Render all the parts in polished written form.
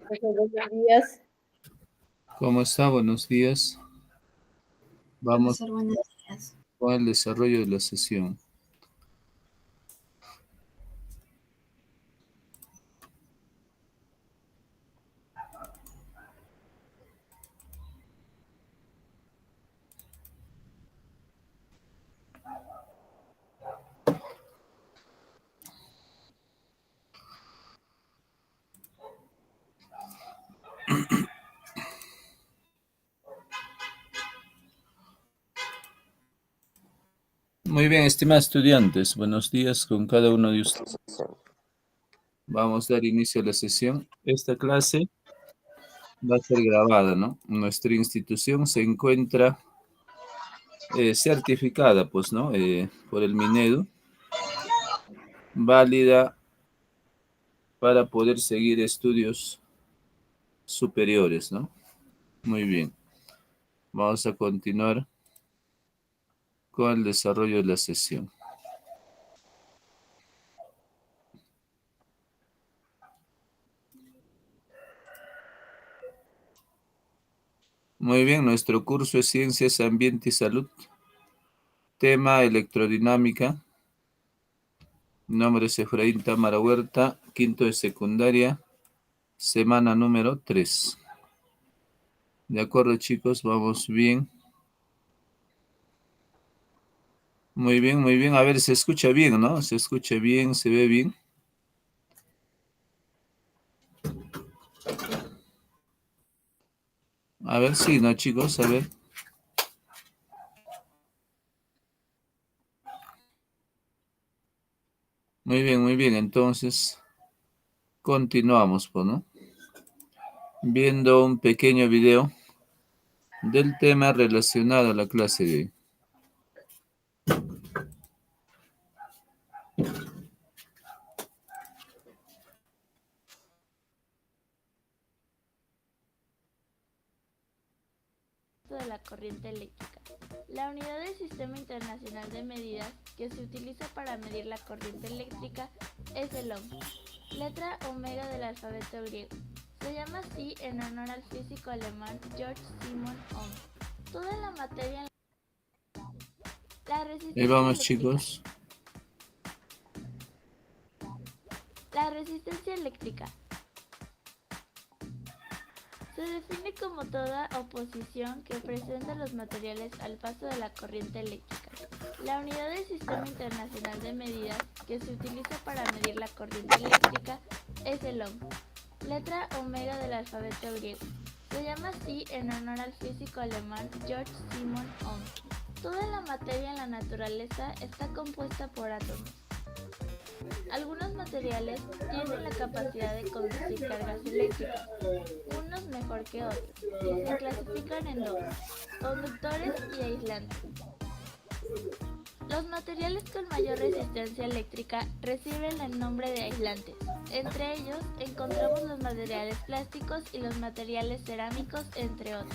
Buenos días. ¿Cómo está? Buenos días. Vamos Profesor, buenos días. con el desarrollo de la sesión. Muy bien, estimados estudiantes, buenos días con cada uno de ustedes. Vamos a dar inicio a la sesión. Esta clase va a ser grabada, ¿no? Nuestra institución se encuentra certificada, pues, ¿no? Por el Minedu, válida para poder seguir estudios superiores, ¿no? Muy bien. Vamos a continuar con el desarrollo de la sesión. Muy bien, nuestro curso es Ciencias, Ambiente y Salud. Tema electrodinámica. Mi nombre es Efraín Támara Huerta, quinto de secundaria, semana número 3. De acuerdo, chicos, vamos bien. Muy bien, muy bien. A ver, se escucha bien, ¿no? Se escucha bien, se ve bien. A ver, sí, ¿no, chicos? A ver. Muy bien, muy bien. Entonces, continuamos, pues, ¿no? Viendo un pequeño video del tema relacionado a la clase de hoy. De la corriente eléctrica. La unidad del Sistema Internacional de Medidas que se utiliza para medir la corriente eléctrica es el ohm, letra omega del alfabeto griego. Se llama así en honor al físico alemán Georg Simon Ohm. Toda la materia en la resistencia Ahí vamos, eléctrica. chicos. La resistencia eléctrica se define como toda oposición que presenta los materiales al paso de la corriente eléctrica. La unidad del Sistema Internacional de Medidas que se utiliza para medir la corriente eléctrica es el ohm, letra omega del alfabeto griego. Se llama así en honor al físico alemán Georg Simon Ohm. Toda la materia en la naturaleza está compuesta por átomos. Algunos materiales tienen la capacidad de conducir cargas eléctricas, unos mejor que otros, y se clasifican en dos: conductores y aislantes. Los materiales con mayor resistencia eléctrica reciben el nombre de aislantes. Entre ellos encontramos los materiales plásticos y los materiales cerámicos, entre otros.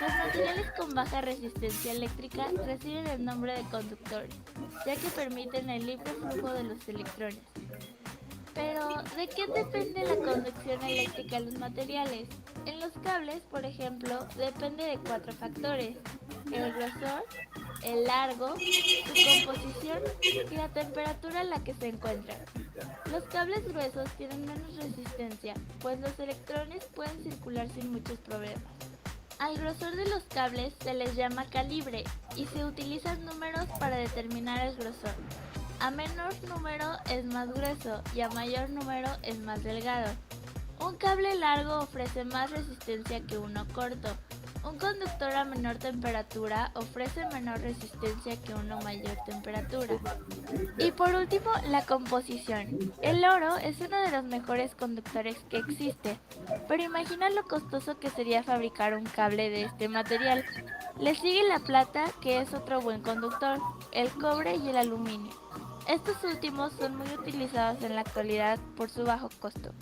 Los materiales con baja resistencia eléctrica reciben el nombre de conductores, ya que permiten el libre flujo de los electrones. Pero, ¿de qué depende la conducción eléctrica en los materiales? En los cables, por ejemplo, depende de 4 factores: el grosor, el largo, su composición y la temperatura en la que se encuentran. Los cables gruesos tienen menos resistencia, pues los electrones pueden circular sin muchos problemas. Al grosor de los cables se les llama calibre y se utilizan números para determinar el grosor. A menor número es más grueso y a mayor número es más delgado. Un cable largo ofrece más resistencia que uno corto. Un conductor a menor temperatura ofrece menor resistencia que uno a mayor temperatura. Y por último, la composición. El oro es uno de los mejores conductores que existe, pero imagina lo costoso que sería fabricar un cable de este material. Le sigue la plata, que es otro buen conductor, el cobre y el aluminio. Estos últimos son muy utilizados en la actualidad por su bajo costo.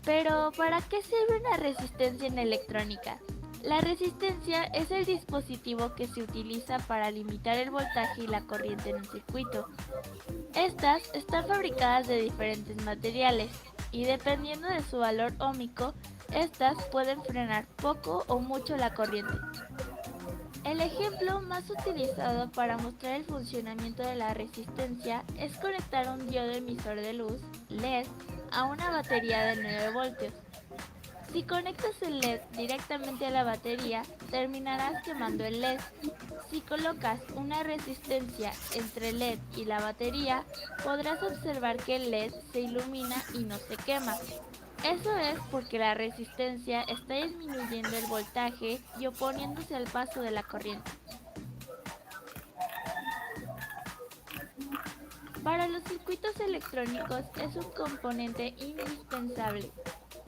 Pero, ¿para qué sirve una resistencia en electrónica? La resistencia es el dispositivo que se utiliza para limitar el voltaje y la corriente en un circuito. Estas están fabricadas de diferentes materiales, y dependiendo de su valor óhmico, estas pueden frenar poco o mucho la corriente. El ejemplo más utilizado para mostrar el funcionamiento de la resistencia es conectar un diodo emisor de luz, LED, a una batería de 9 voltios. Si conectas el LED directamente a la batería, terminarás quemando el LED. Si colocas una resistencia entre el LED y la batería, podrás observar que el LED se ilumina y no se quema. Eso es porque la resistencia está disminuyendo el voltaje y oponiéndose al paso de la corriente. Para los circuitos electrónicos es un componente indispensable.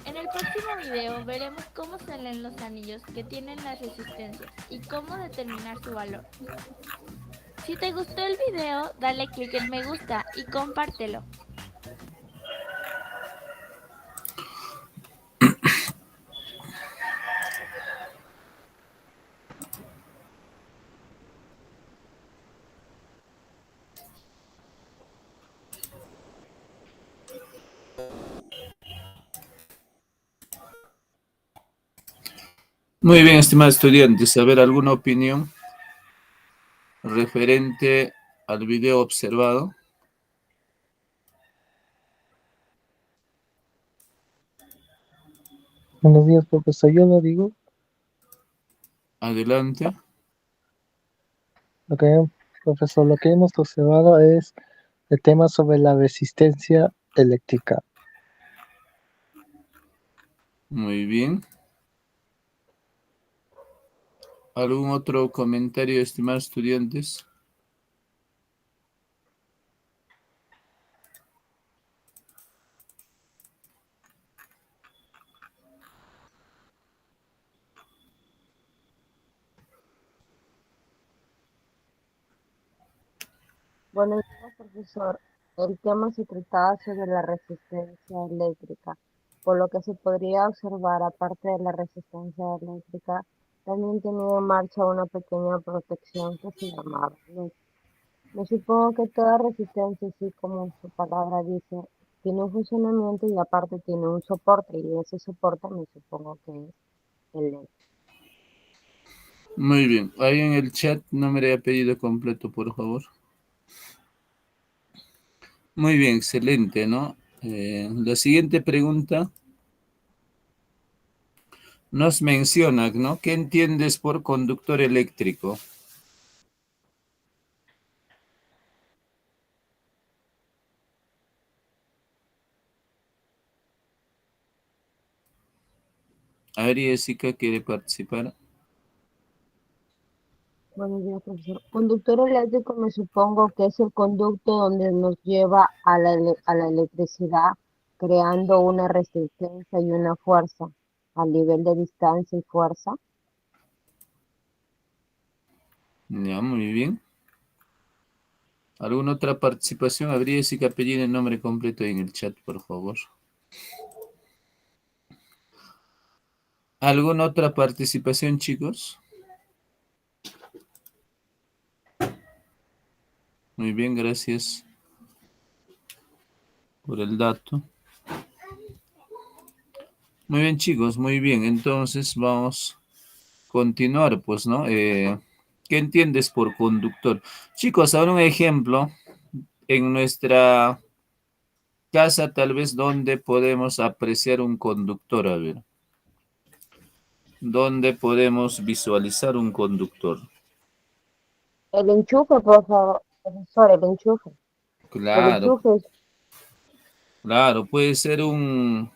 En el próximo video veremos cómo se leen los anillos que tienen las resistencias y cómo determinar su valor. Si te gustó el video, dale click en me gusta y compártelo. Muy bien, estimados estudiantes, a ver, ¿alguna opinión referente al video observado? Buenos días, profesor. Yo lo digo. Adelante. Profesor, lo que hemos observado es el tema sobre la resistencia eléctrica. Muy bien. ¿Algún otro comentario, estimados estudiantes? Buenos días, profesor. El tema se trataba sobre la resistencia eléctrica, por lo que se podría observar, aparte de la resistencia eléctrica, también tenía en marcha una pequeña protección que se llamaba luz. Me supongo que toda resistencia, así como su palabra dice, tiene un funcionamiento y aparte tiene un soporte, y ese soporte me supongo que es el LED. Muy bien. Ahí en el chat, nombre y apellido completo, por favor. Muy bien, excelente, ¿no? La siguiente pregunta nos menciona, ¿no? ¿Qué entiendes por conductor eléctrico? A ver, Jessica quiere participar. Buenos días, profesor. Conductor eléctrico me supongo que es el conducto donde nos lleva a a la electricidad, creando una resistencia y una fuerza a nivel de distancia y fuerza. Ya, muy bien. ¿Alguna otra participación? A ver, Jessica, pedir el nombre completo en el chat, por favor. ¿Alguna otra participación, chicos? Muy bien, gracias por el dato. Muy bien, chicos, muy bien. Entonces vamos a continuar, pues, ¿no? ¿Qué entiendes por conductor? Chicos, ahora un ejemplo en nuestra casa, tal vez, donde podemos apreciar un conductor, a ver. ¿Dónde podemos visualizar un conductor? El enchufe, por favor, profesor, el enchufe. El Claro, enchufe es claro, puede ser un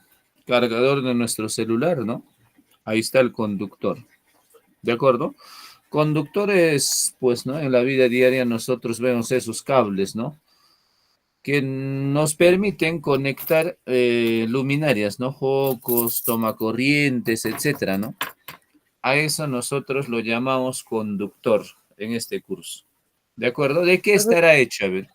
cargador de nuestro celular, ¿no? Ahí está el conductor, ¿de acuerdo? Conductores, pues, ¿no? En la vida diaria nosotros vemos esos cables, ¿no? Que nos permiten conectar luminarias, ¿no? Focos, tomacorrientes, etcétera, ¿no? A eso nosotros lo llamamos conductor en este curso. ¿De acuerdo? ¿De qué estará hecho? A ver.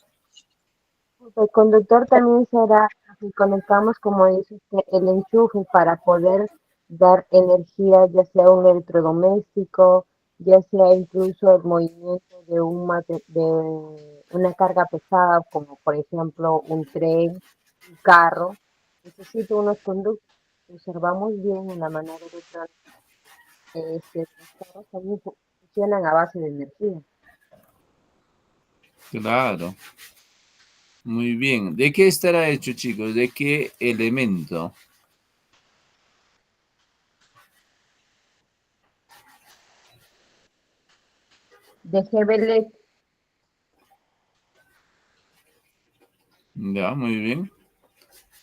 el conductor también será, si conectamos, como dice usted, el enchufe para poder dar energía, ya sea un electrodoméstico, ya sea incluso el movimiento de de una carga pesada, como por ejemplo un tren, un carro. necesita unos conductos. Observamos bien en la manera electrónica. Los carros también funcionan a base de energía. Claro. Muy bien. ¿De qué estará hecho, chicos? ¿De qué elemento? De GBL, Ya, muy bien.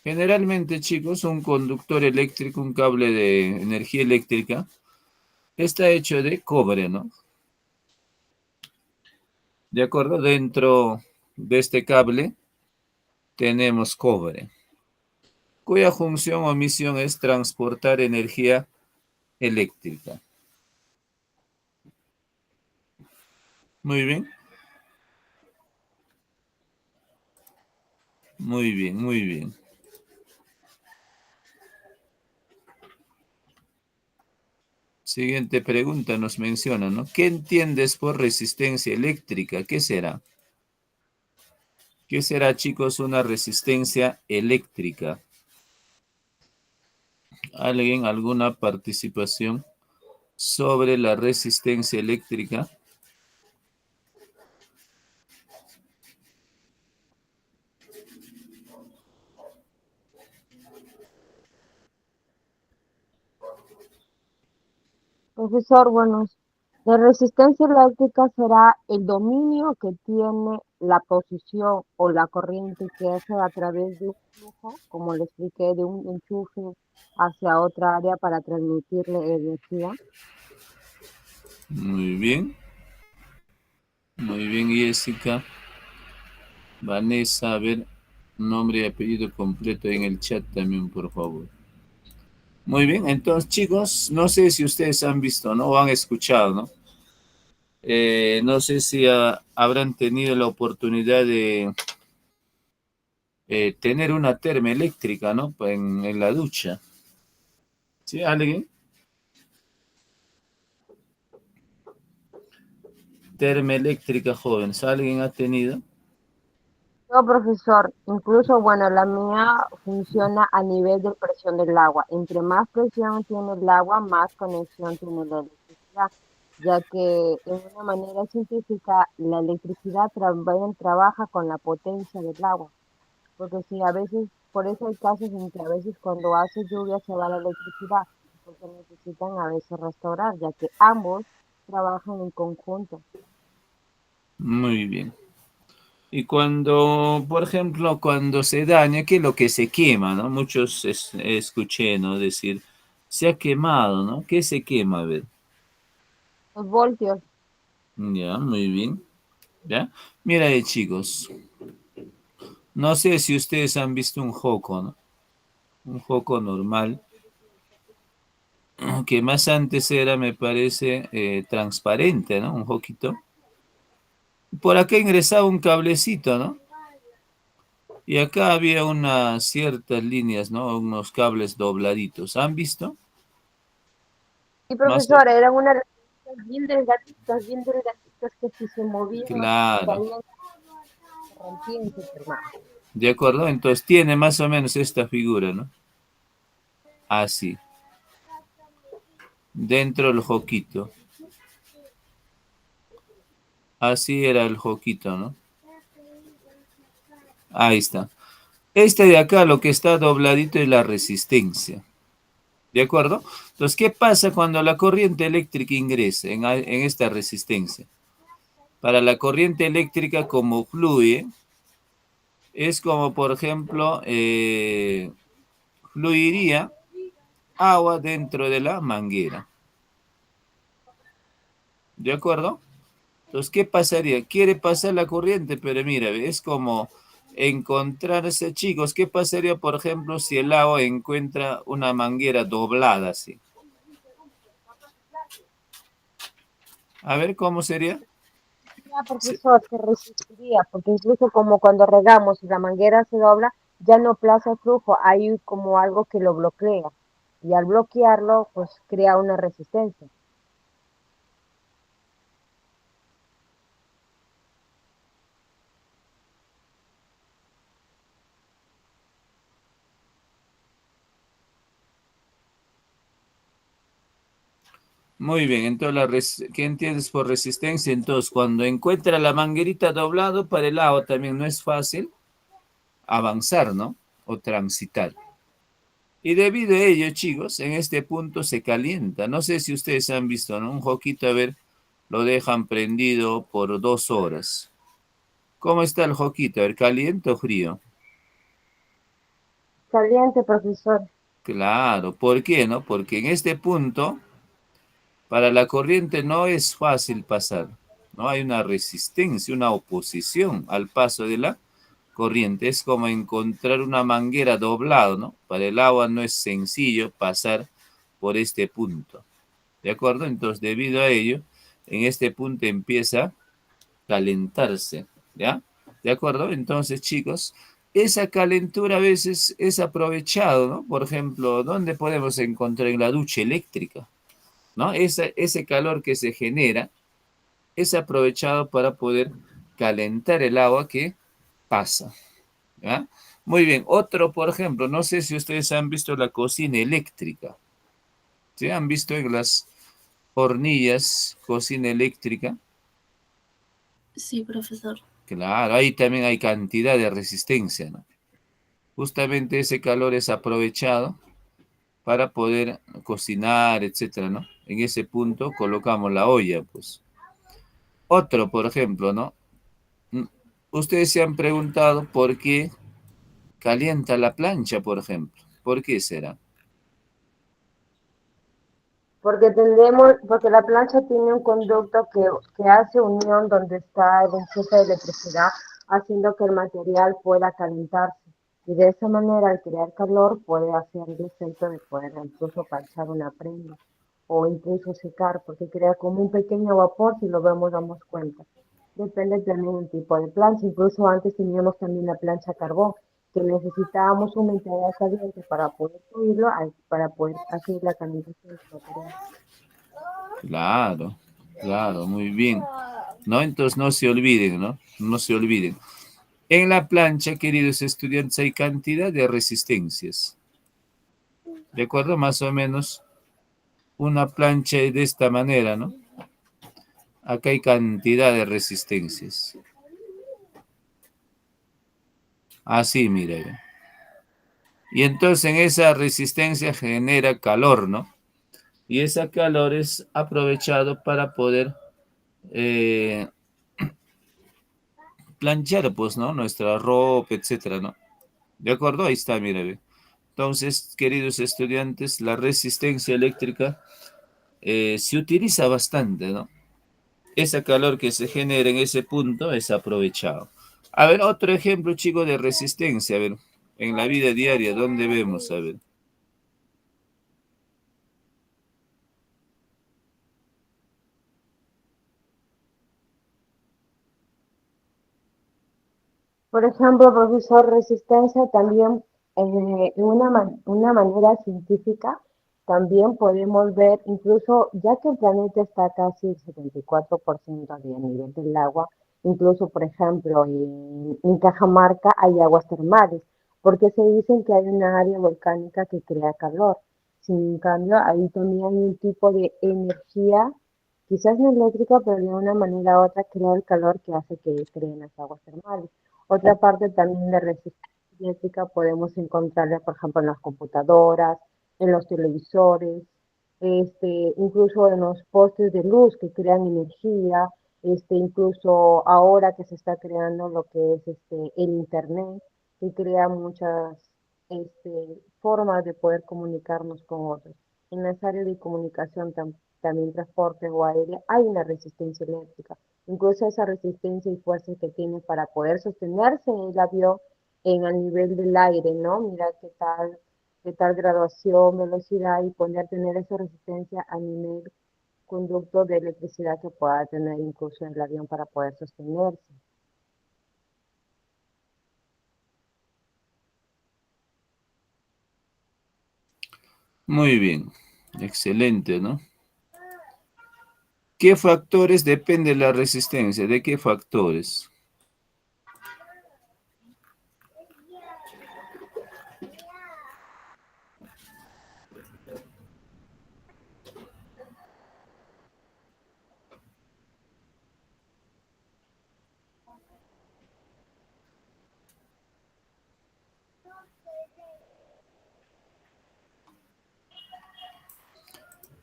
Generalmente, chicos, un conductor eléctrico, un cable de energía eléctrica, está hecho de cobre, ¿no? De acuerdo, dentro de este cable tenemos cobre, cuya función o misión es transportar energía eléctrica. Muy bien, muy bien, muy bien. Siguiente pregunta nos menciona, ¿no? ¿Qué entiendes por resistencia eléctrica? ¿Qué será? ¿Qué será, chicos, una resistencia eléctrica? ¿Alguien, alguna participación sobre la resistencia eléctrica? profesor, bueno, la resistencia eléctrica será el dominio que tiene la posición o la corriente que hace a través de un flujo, como le expliqué, de un enchufe hacia otra área para transmitirle energía. Muy bien, Jessica. Vanessa, a ver, nombre y apellido completo en el chat también, por favor. Muy bien, entonces, chicos, no sé si ustedes han visto, ¿no? O han escuchado, ¿no? No sé si habrán tenido la oportunidad de tener una termoeléctrica, ¿no? En la ducha. ¿Sí? ¿Alguien? Termoeléctrica, jóvenes. ¿Alguien ha tenido? No, profesor, incluso, bueno, la mía funciona a nivel de presión del agua. Entre más presión tiene el agua, más conexión tiene la electricidad, ya que en una manera científica la electricidad también trabaja con la potencia del agua, porque si a veces, por eso hay casos en que a veces cuando hace lluvia se va la electricidad, porque necesitan a veces restaurar, ya que ambos trabajan en conjunto. Muy bien. Y cuando, por ejemplo, cuando se daña, ¿qué es lo que se quema, no? Muchos escuché, ¿no? Decir, se ha quemado, ¿no? ¿Qué se quema? A ver. Los voltios. Ya, muy bien. ¿Ya? Mira, chicos, no sé si ustedes han visto un joco, ¿no? Un joco normal, que más antes era, me parece, transparente, ¿no? Un joquito. Por acá ingresaba un cablecito, ¿no? Y acá había unas ciertas líneas, ¿no? Unos cables dobladitos. ¿Han visto? Y No sé. profesora, eran unas bien delgaditas que si se movían, Claro. caían, se rompían y se quemaban. ¿De acuerdo? Entonces tiene más o menos esta figura, ¿no? Así. Dentro del joquito. Así era el joquito, ¿no? Ahí está. Este de acá, lo que está dobladito es la resistencia. ¿De acuerdo? Entonces, ¿qué pasa cuando la corriente eléctrica ingresa en esta resistencia? Para la corriente eléctrica, como fluye, es como, por ejemplo, fluiría agua dentro de la manguera. ¿De acuerdo? Entonces, ¿qué pasaría? Quiere pasar la corriente, pero mira, es como encontrarse, chicos, ¿qué pasaría, por ejemplo, si el agua encuentra una manguera doblada así? A ver, ¿cómo sería? Ya, Sí, profesor, se resistiría, porque incluso como cuando regamos y la manguera se dobla, ya no plaza el flujo, hay como algo que lo bloquea. Y al bloquearlo, pues crea una resistencia. Muy bien, entonces, ¿qué entiendes por resistencia? Entonces, cuando encuentra la manguerita doblado para el agua también no es fácil avanzar, ¿no? O transitar. Y debido a ello, chicos, en este punto se calienta. No sé si ustedes han visto, ¿no? Un joquito, a ver, lo dejan prendido por 2 horas. ¿Cómo está el joquito? A ver, ¿caliente o frío? Caliente, profesor. Claro, ¿por qué, no? Porque en este punto, para la corriente no es fácil pasar, ¿no? Hay una resistencia, una oposición al paso de la corriente. Es como encontrar una manguera doblado, ¿no? Para el agua no es sencillo pasar por este punto. ¿De acuerdo? Entonces, debido a ello, en este punto empieza a calentarse, ¿ya? ¿De acuerdo? Entonces, chicos, esa calentura a veces es aprovechado, ¿no? Por ejemplo, ¿dónde podemos encontrar en la ducha eléctrica? ¿No? Ese calor que se genera es aprovechado para poder calentar el agua que pasa, ¿ya? Muy bien, otro, por ejemplo, no sé si ustedes han visto la cocina eléctrica, ¿sí? ¿Han visto en las hornillas cocina eléctrica? Sí, profesor. Claro, ahí también hay cantidad de resistencia, ¿no? Justamente ese calor es aprovechado para poder cocinar, etcétera, ¿no? En ese punto colocamos la olla, pues. Otro, por ejemplo, ¿no? Mm, Ustedes se han preguntado por qué calienta la plancha, por ejemplo. ¿Por qué será? Porque la plancha tiene un conducto que hace unión donde está el enchufe de electricidad, haciendo que el material pueda calentarse. Y de esa manera, al crear calor, puede hacer el efecto de poder incluso planchar una prenda o incluso secar, porque crea como un pequeño vapor si lo vemos, damos cuenta. Depende también del tipo de plancha. Incluso antes teníamos también la plancha a carbón, que necesitábamos un material caliente para poder subirlo, para poder hacer la calentación del material. Claro, claro, muy bien. ¿No? Entonces no se olviden, ¿no? No se olviden. En la plancha, queridos estudiantes, hay cantidad de resistencias. ¿De acuerdo? Más o menos una plancha de esta manera, ¿no? Acá hay cantidad de resistencias. Así, mira. Ve. Y entonces en esa resistencia genera calor, ¿no? Y ese calor es aprovechado para poder eh, planchar, pues, ¿no? Nuestra ropa, etcétera, ¿no? ¿De acuerdo? Ahí está, mira. Ve. Entonces, queridos estudiantes, la resistencia eléctrica se utiliza bastante, ¿no? Ese calor que se genera en ese punto es aprovechado. A ver, otro ejemplo, chicos, de resistencia. A ver, en la vida diaria, ¿dónde vemos? A ver. Por ejemplo, profesor, resistencia también, una manera científica, también podemos ver, incluso ya que el planeta está casi el 74% de nivel del agua, incluso, por ejemplo, en Cajamarca hay aguas termales, porque se dicen que hay una área volcánica que crea calor. Sin cambio, ahí también hay un tipo de energía, quizás no eléctrica, pero de una manera u otra crea el calor que hace que creen las aguas termales. Otra parte también de resistencia eléctrica podemos encontrarla, por ejemplo, en las computadoras, en los televisores, incluso en los postes de luz que crean energía, incluso ahora que se está creando lo que es el Internet, que crea muchas formas de poder comunicarnos con otros. En las áreas de comunicación, también transporte o aérea, hay una resistencia eléctrica. Incluso esa resistencia y fuerza que tiene para poder sostenerse el avión en el nivel del aire, ¿no? Mira qué tal graduación, velocidad y poder tener esa resistencia a nivel conducto de electricidad que pueda tener incluso el avión para poder sostenerse. Muy bien. Excelente, ¿no? ¿Qué factores depende de la resistencia? ¿De qué factores?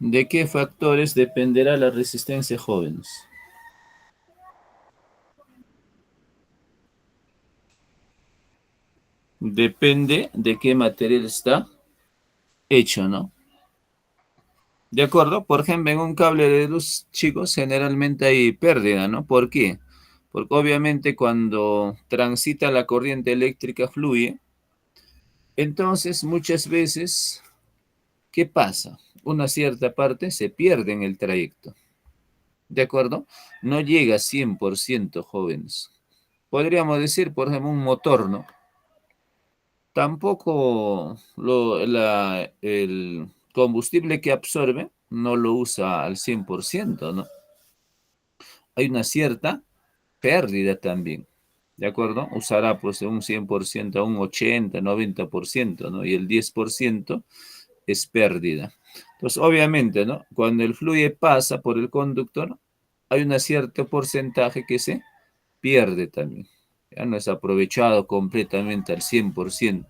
¿De qué factores dependerá la resistencia, jóvenes? Depende de qué material está hecho, ¿no? ¿De acuerdo? Por ejemplo, en un cable de luz, chicos, generalmente hay pérdida, ¿no? ¿Por qué? Porque obviamente cuando transita la corriente eléctrica fluye, entonces muchas veces, ¿qué pasa? Una cierta parte se pierde en el trayecto, ¿de acuerdo? No llega a 100% jóvenes. Podríamos decir, por ejemplo, un motor, ¿no? Tampoco el combustible que absorbe no lo usa al 100%, ¿no? Hay una cierta pérdida también, ¿de acuerdo? Usará pues de un 100% a un 80, 90%, ¿no? Y el 10% es pérdida. Entonces, obviamente, ¿no? Cuando el fluye pasa por el conductor, hay un cierto porcentaje que se pierde también. Ya no es aprovechado completamente al 100%.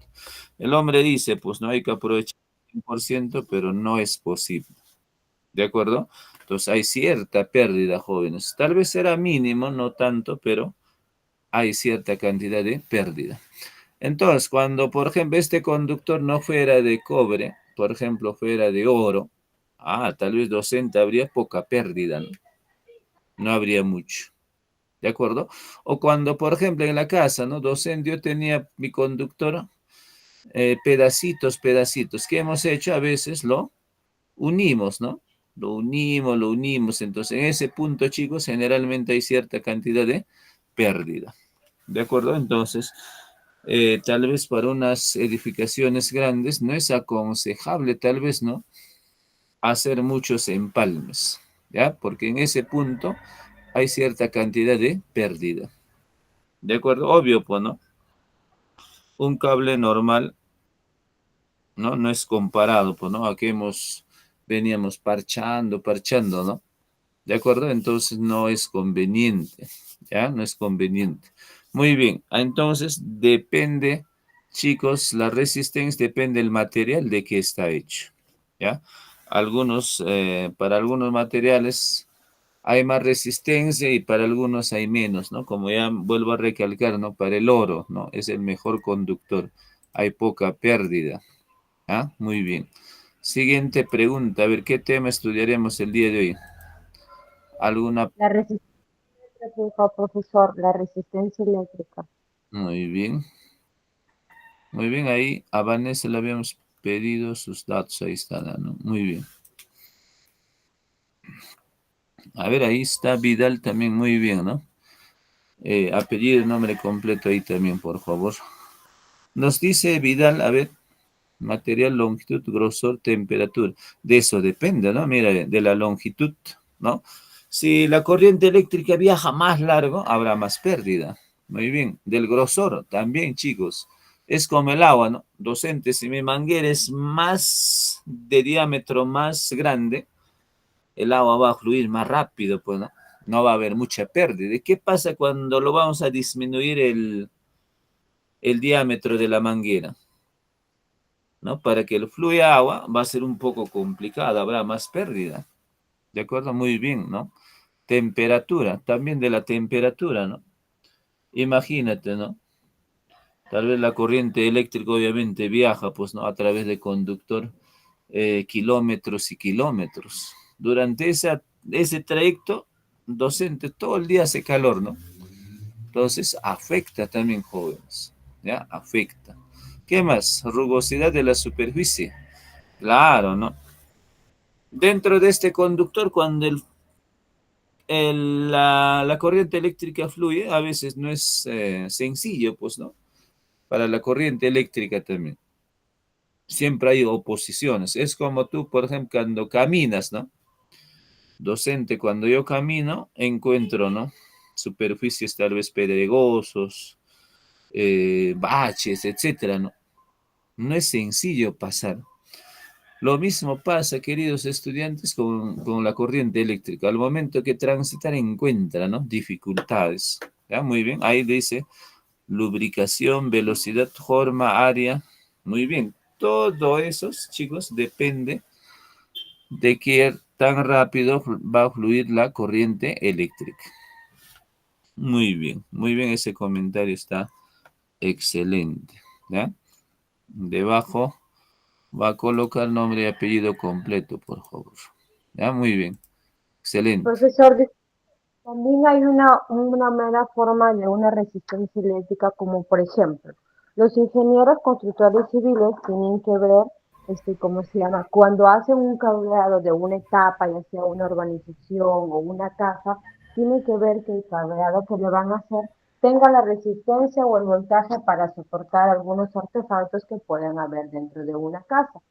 El hombre dice, pues no hay que aprovechar al 100%, pero no es posible. ¿De acuerdo? Entonces hay cierta pérdida, jóvenes. Tal vez será mínimo, no tanto, pero hay cierta cantidad de pérdida. Entonces, cuando, por ejemplo, este conductor no fuera de cobre, por ejemplo, fuera de oro, tal vez docente habría poca pérdida, ¿no? No habría mucho. ¿De acuerdo? O cuando, por ejemplo, en la casa, ¿no? Docente, yo tenía mi conductor, pedacitos, pedacitos. ¿Qué hemos hecho? A veces lo unimos, ¿no? Lo unimos. Entonces, en ese punto, chicos, generalmente hay cierta cantidad de pérdida. ¿De acuerdo? Entonces, tal vez para unas edificaciones grandes no es aconsejable, tal vez, ¿no? Hacer muchos empalmes, ¿ya? Porque en ese punto hay cierta cantidad de pérdida. ¿De acuerdo? Obvio, pues, ¿no? Un cable normal, ¿no? No es comparado, pues, ¿no? Aquí veníamos parchando, ¿no? ¿De acuerdo? Entonces no es conveniente, ¿ya? No es conveniente. Muy bien, entonces depende, chicos, la resistencia depende del material de que está hecho, ¿ya? Para algunos materiales hay más resistencia y para algunos hay menos, ¿no? Como ya vuelvo a recalcar, ¿no? Para el oro, ¿no? Es el mejor conductor, hay poca pérdida, ¿ah? Muy bien. Siguiente pregunta, a ver, ¿qué tema estudiaremos el día de hoy? ¿Alguna? La resistencia eléctrica, profesor, la resistencia eléctrica. Muy bien. Muy bien, ahí a Vanessa le habíamos pedido sus datos, ahí está, ¿no? Muy bien. A ver, ahí está Vidal también, muy bien, ¿no? Apellido, nombre completo ahí también, por favor. Nos dice Vidal, a ver, material, longitud, grosor, temperatura. De eso depende, ¿no? Mira, de la longitud, ¿no? Si la corriente eléctrica viaja más largo, habrá más pérdida. Muy bien. Del grosor, también, chicos. Es como el agua, ¿no? Docente, si mi manguera es más de diámetro más grande, el agua va a fluir más rápido, pues, ¿no? No va a haber mucha pérdida. ¿Y qué pasa cuando lo vamos a disminuir el diámetro de la manguera? ¿No? Para que fluya agua va a ser un poco complicado, habrá más pérdida. ¿De acuerdo? Muy bien, ¿no? Temperatura, también de la temperatura, ¿no? Imagínate, ¿no? Tal vez la corriente eléctrica obviamente viaja, pues, ¿no? A través de conductor, kilómetros y kilómetros. Durante ese trayecto, docente, todo el día hace calor, ¿no? Entonces, afecta también, jóvenes, ¿ya? Afecta. ¿Qué más? Rugosidad de la superficie. Claro, ¿no? Dentro de este conductor, cuando la corriente eléctrica fluye, a veces no es sencillo, pues, ¿no? Para la corriente eléctrica también. Siempre hay oposiciones. Es como tú, por ejemplo, cuando caminas, ¿no? Docente, cuando yo camino, encuentro, ¿no? Superficies tal vez pedregosos, baches, etcétera, ¿no? No es sencillo pasar. Lo mismo pasa, queridos estudiantes, con la corriente eléctrica. Al momento que transitar encuentra, ¿no? Dificultades. ¿Ya? Muy bien. Ahí dice lubricación, velocidad, forma, área. Muy bien. Todo eso, chicos, depende de qué tan rápido va a fluir la corriente eléctrica. Muy bien, ese comentario está excelente, ¿ya? Debajo va a colocar nombre y apellido completo, por favor. ¿Ya? Muy bien, excelente. Profesor, también hay una mera forma de una resistencia eléctrica, como por ejemplo, los ingenieros constructores civiles tienen que ver, ¿cómo se llama? Cuando hacen un cableado de una etapa, ya sea una urbanización o una casa, tienen que ver que el cableado que le van a hacer tenga la resistencia o el voltaje para soportar algunos artefactos que puedan haber dentro de una casa.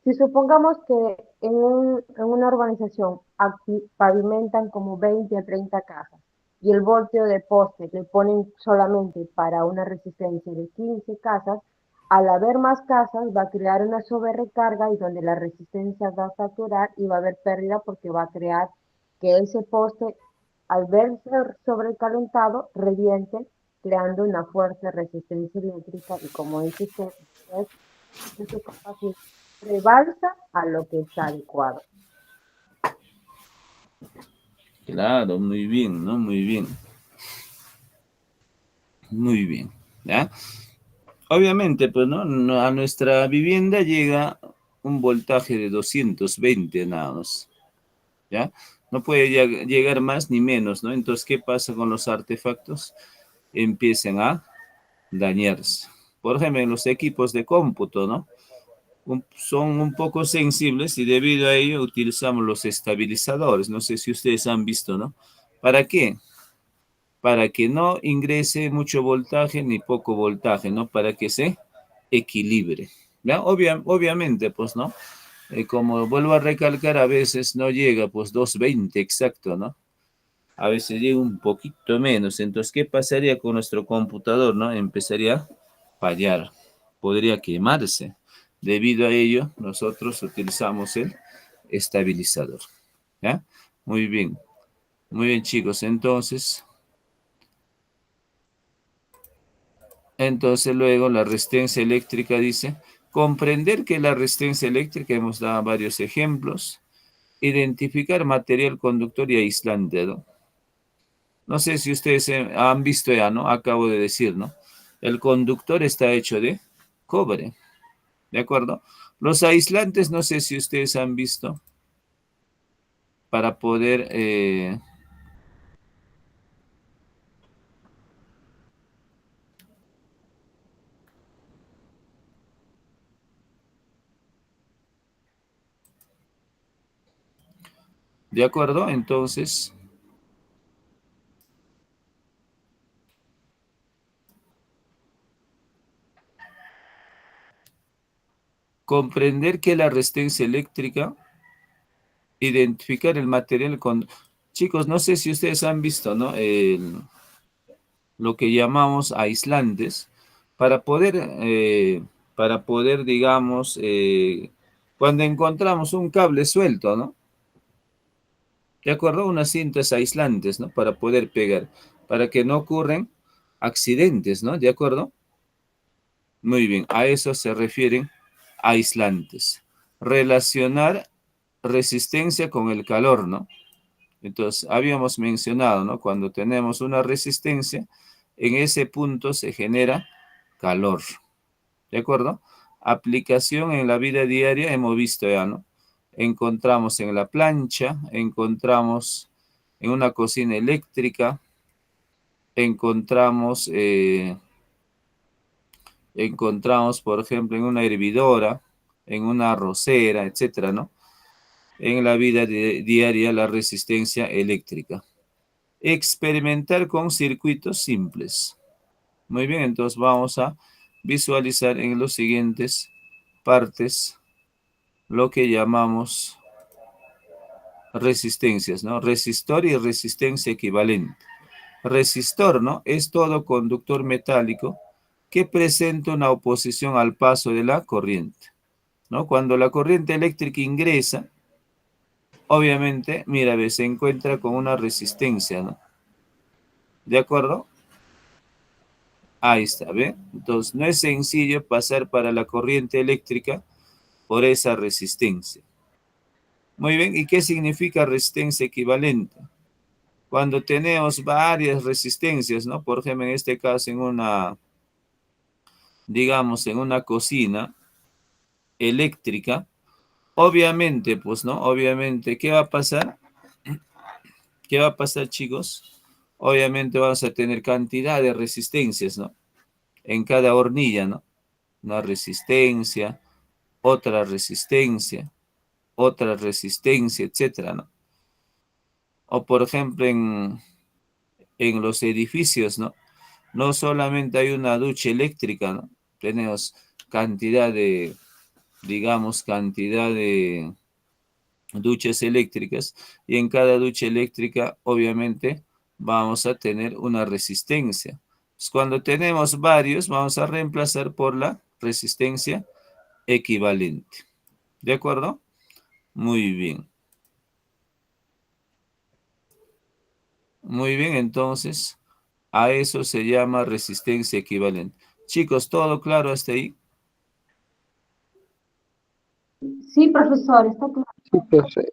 Si supongamos que en una urbanización pavimentan como 20 a 30 casas y el volteo de poste le ponen solamente para una resistencia de 15 casas, al haber más casas va a crear una sobrecarga y donde la resistencia va a saturar y va a haber pérdida porque va a crear que ese poste, al verse sobrecalentado, reviente, creando una fuerte resistencia eléctrica y como dice usted, es su capacidad rebalsa a lo que está adecuado. Claro, muy bien, ¿no? Muy bien. Muy bien, ¿ya? Obviamente, pues, ¿no? A nuestra vivienda llega un voltaje de 220 nada más, ¿ya? No puede llegar más ni menos, ¿no? Entonces, ¿qué pasa con los artefactos? Empiezan a dañarse. Por ejemplo, en los equipos de cómputo, ¿no? Son un poco sensibles y debido a ello utilizamos los estabilizadores. No sé si ustedes han visto, ¿no? ¿Para qué? Para que no ingrese mucho voltaje ni poco voltaje, ¿no? Para que se equilibre, ¿ya? Obviamente, pues, ¿no? Como vuelvo a recalcar, a veces no llega, pues, 220 exacto, ¿no? A veces llega un poquito menos. Entonces, ¿qué pasaría con nuestro computador, no? Empezaría a fallar, podría quemarse. Debido a ello, nosotros utilizamos el estabilizador, ¿ya? Muy bien, chicos. Entonces luego la resistencia eléctrica dice, comprender que la resistencia eléctrica, hemos dado varios ejemplos, identificar material conductor y aislante, ¿no? No sé si ustedes han visto ya, ¿no? Acabo de decir, ¿no? El conductor está hecho de cobre, ¿de acuerdo? Los aislantes, no sé si ustedes han visto, para poder... ¿de acuerdo? Entonces... comprender que la resistencia eléctrica, identificar el material con... Chicos, no sé si ustedes han visto, ¿no? Lo que llamamos aislantes, para poder, digamos, cuando encontramos un cable suelto, ¿no? ¿De acuerdo? Unas cintas aislantes, ¿no? Para poder pegar, para que no ocurran accidentes, ¿no? ¿De acuerdo? Muy bien, a eso se refieren aislantes. Relacionar resistencia con el calor, ¿no? Entonces, habíamos mencionado, ¿no? Cuando tenemos una resistencia, en ese punto se genera calor, ¿de acuerdo? Aplicación en la vida diaria, hemos visto ya, ¿no? Encontramos en la plancha, encontramos en una cocina eléctrica, encontramos, por ejemplo, en una hervidora, en una arrocera, etcétera, ¿no? En la vida diaria, la resistencia eléctrica. Experimentar con circuitos simples. Muy bien, entonces vamos a visualizar en los siguientes partes lo que llamamos resistencias, ¿no? Resistor y resistencia equivalente. Resistor, ¿no? Es todo conductor metálico que presenta una oposición al paso de la corriente, ¿no? Cuando la corriente eléctrica ingresa, obviamente, mira, se encuentra con una resistencia, ¿no? ¿De acuerdo? Ahí está, ¿ve? Entonces, no es sencillo pasar para la corriente eléctrica por esa resistencia. Muy bien, ¿y qué significa resistencia equivalente? Cuando tenemos varias resistencias, ¿no? Por ejemplo, en este caso, digamos, en una cocina eléctrica, obviamente, pues, ¿no? Obviamente, ¿qué va a pasar? ¿Qué va a pasar, chicos? Obviamente vamos a tener cantidad de resistencias, ¿no? En cada hornilla, ¿no? Una resistencia, otra resistencia, etcétera, ¿no? O por ejemplo en los edificios, ¿no? No solamente hay una ducha eléctrica, ¿no? Tenemos cantidad de, digamos, cantidad de duchas eléctricas y en cada ducha eléctrica, obviamente, vamos a tener una resistencia. Pues cuando tenemos varios, vamos a reemplazar por la resistencia equivalente. ¿De acuerdo? Muy bien. Muy bien, entonces, a eso se llama resistencia equivalente. Chicos, ¿todo claro hasta ahí? Sí, profesor, está claro. Sí, profe.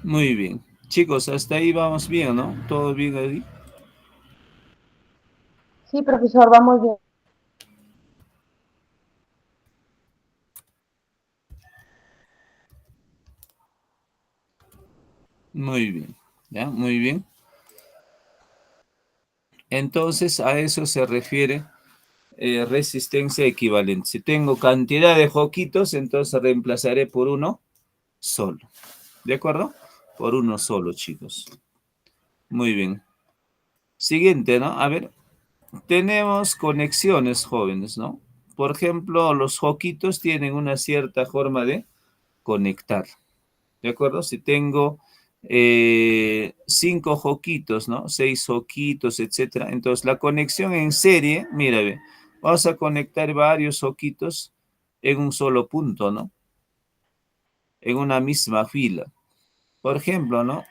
Muy bien. Chicos, hasta ahí vamos bien, ¿no? ¿Todo bien ahí? Sí, profesor, vamos bien. Muy bien. ¿Ya? Muy bien. Entonces, a eso se refiere resistencia equivalente. Si tengo cantidad de joquitos, entonces reemplazaré por uno solo. ¿De acuerdo? Por uno solo, chicos. Muy bien. Siguiente, ¿no? A ver, tenemos conexiones jóvenes, ¿no? Por ejemplo, los joquitos tienen una cierta forma de conectar. ¿De acuerdo? Si tengo 5 joquitos, ¿no? 6 joquitos, etcétera. Entonces, la conexión en serie, mira, ve, vamos a conectar varios joquitos en un solo punto, ¿no? En una misma fila. Por ejemplo, ¿no?